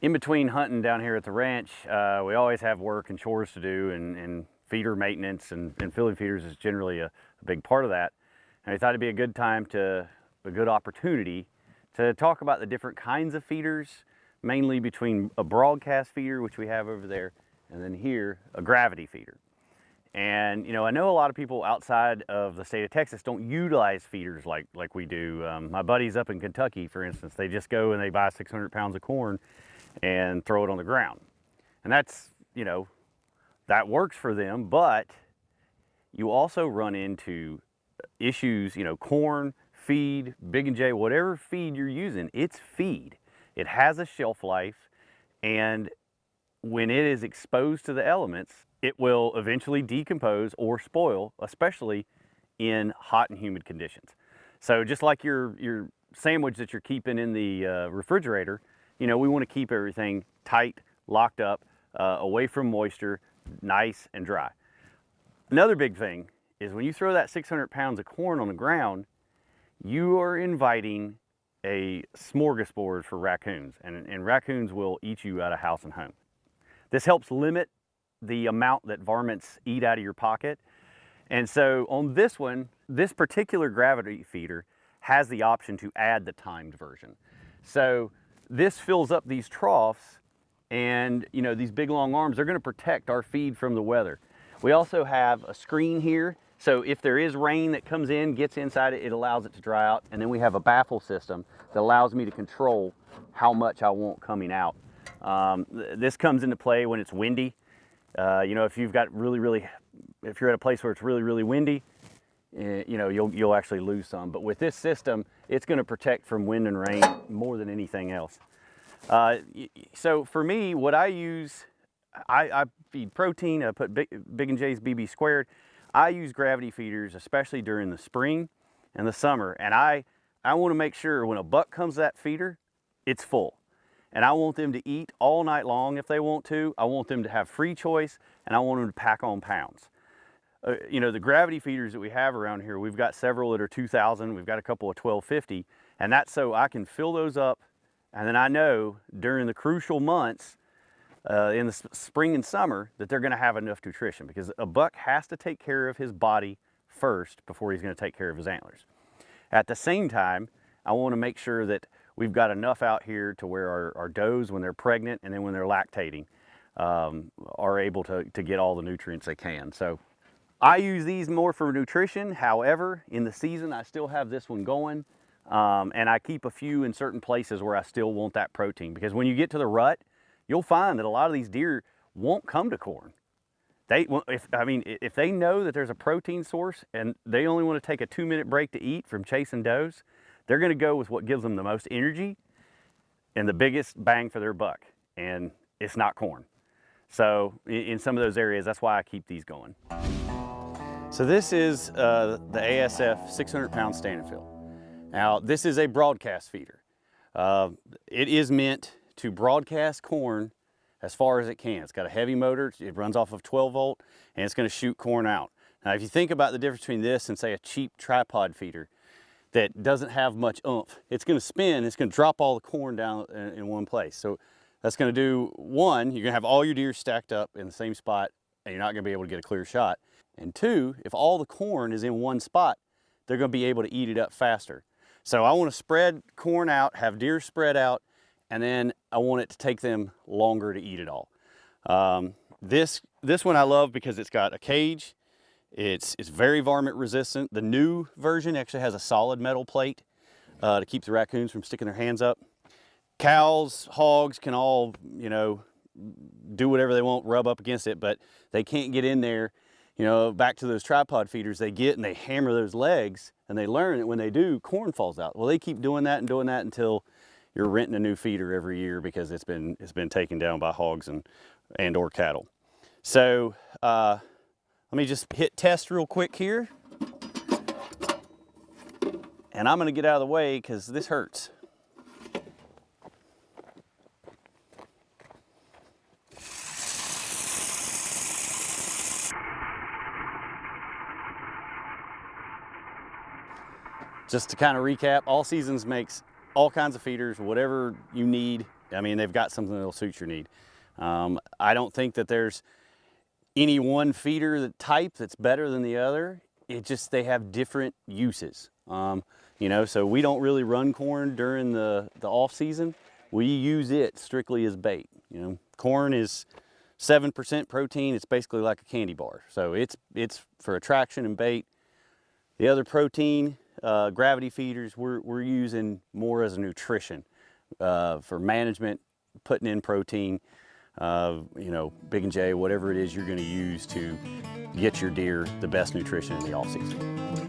In between hunting down here at the ranch, we always have work and chores to do, and feeder maintenance and filling feeders is generally a big part of that. And I thought it'd be a good opportunity to talk about the different kinds of feeders, mainly between a broadcast feeder, which we have over there, and then here, a gravity feeder. And I know a lot of people outside of the state of Texas don't utilize feeders like we do. My buddies up in Kentucky, for instance, they just go and they buy 600 pounds of corn and throw it on the ground. And that's, that works for them, but you also run into issues, corn, feed, Big and J, whatever feed you're using, it's feed. It has a shelf life, and when it is exposed to the elements, it will eventually decompose or spoil, especially in hot and humid conditions. So just like your sandwich that you're keeping in the refrigerator, we want to keep everything tight, locked up, away from moisture, nice and dry. Another big thing is when you throw that 600 pounds of corn on the ground, you are inviting a smorgasbord for raccoons, and raccoons will eat you out of house and home. This helps limit the amount that varmints eat out of your pocket. And so on this one, this particular gravity feeder has the option to add the timed version. So this fills up these troughs, and these big long arms, they're going to protect our feed from the weather. We also have a screen here, so if there is rain that comes in, gets inside it, it allows it to dry out. And then we have a baffle system that allows me to control how much I want coming out. This comes into play when it's windy. If you've got if you're at a place where it's really windy, you'll actually lose some. But with this system, it's going to protect from wind and rain more than anything else. So for me, what I use, I feed protein. I put Big and J's BB squared. I use gravity feeders, especially during the spring and the summer. And I want to make sure when a buck comes to that feeder, it's full. And I want them to eat all night long if they want to. I want them to have free choice, and I want them to pack on pounds. The gravity feeders that we have around here, we've got several that are 2,000. We've got a couple of 1,250, and that's so I can fill those up. And then I know during the crucial months in the spring and summer that they're going to have enough nutrition, because a buck has to take care of his body first before he's going to take care of his antlers. At the same time, I want to make sure that we've got enough out here to where our does, when they're pregnant and then when they're lactating, are able to get all the nutrients they can. So I use these more for nutrition. However, in the season, I still have this one going. And I keep a few in certain places where I still want that protein, because when you get to the rut, you'll find that a lot of these deer won't come to corn. If they know that there's a protein source and they only want to take a 2-minute break to eat from chasing does, they're going to go with what gives them the most energy and the biggest bang for their buck, and it's not corn. So in some of those areas, that's why I keep these going. So this is the ASF 600 pound stand and fill. Now this is a broadcast feeder. It is meant to broadcast corn as far as it can. It's got a heavy motor, it runs off of 12 volt, and it's going to shoot corn out. Now if you think about the difference between this and say a cheap tripod feeder that doesn't have much oomph, it's going to spin, it's going to drop all the corn down in one place. So that's going to do, one, you're going to have all your deer stacked up in the same spot, and you're not going to be able to get a clear shot. And two, if all the corn is in one spot, they're going to be able to eat it up faster. So I want to spread corn out, have deer spread out, and then I want it to take them longer to eat it all. This one I love because it's got a cage. It's very varmint resistant. The new version actually has a solid metal plate to keep the raccoons from sticking their hands up. Cows, hogs can all, do whatever they want, rub up against it, but they can't get in there. Back to those tripod feeders, they get and they hammer those legs, and they learn that when they do, corn falls out. Well, they keep doing that until you're renting a new feeder every year because it's been taken down by hogs and or cattle. So let me just hit test real quick here, and I'm going to get out of the way because this hurts. Just to kind of recap, All Seasons makes all kinds of feeders, whatever you need I mean, they've got something that'll suit your need. I don't think that there's any one feeder type that's better than the other. It just, they have different uses. You know, so we don't really run corn during the off season. We use it strictly as bait. You know, corn is 7% protein. It's basically like a candy bar. So it's for attraction and bait. The other protein, gravity feeders, we're using more as a nutrition for management, putting in protein, you know, Big and J, whatever it is you're going to use to get your deer the best nutrition in the off season.